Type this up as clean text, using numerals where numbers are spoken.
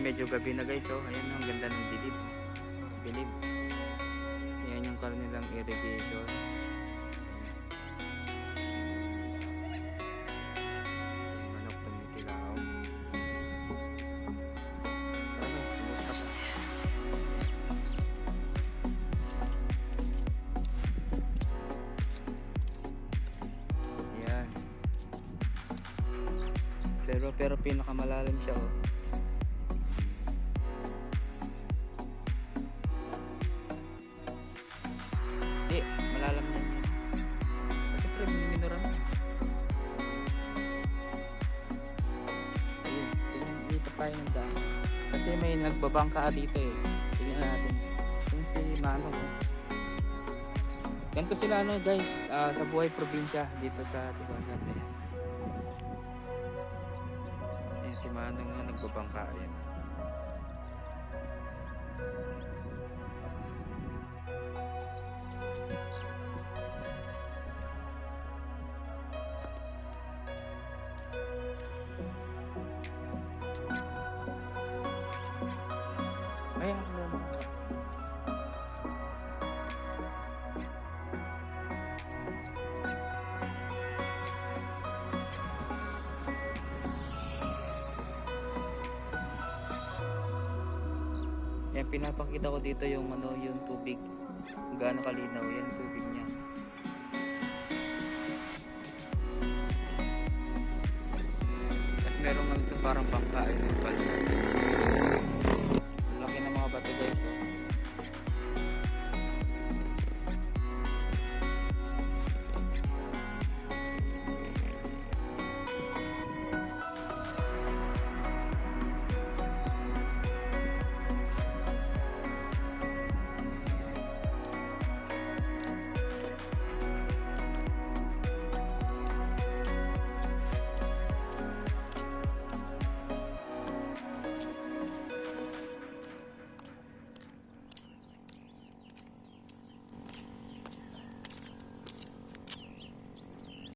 medyo gabi na guys. Oh, ayan ang ganda ng bilib. Bilib. Ayan yung kanilang irrigation. Yung manok tumitilaw. Grabe, kumusta pa? Ayan. Pero pinakamalalim siya oh. Hindi, malalam yan. Kasi minura na. Ayun, dito tayo ng daan. Kasi may nagbabangka dito eh. Tingnan natin. Yung si Manong. Ganito sila ano guys, sa buhay probinsya dito sa Tibagat. Ayan si Manong nga nagbabangka. Ayan. Ayan ako naman. Yan, pinapakita ko dito yung ano, yung tubig. Kung gaano kalinaw yan tubig niya. Tapos meron nga ito parang bangka, yung balsa.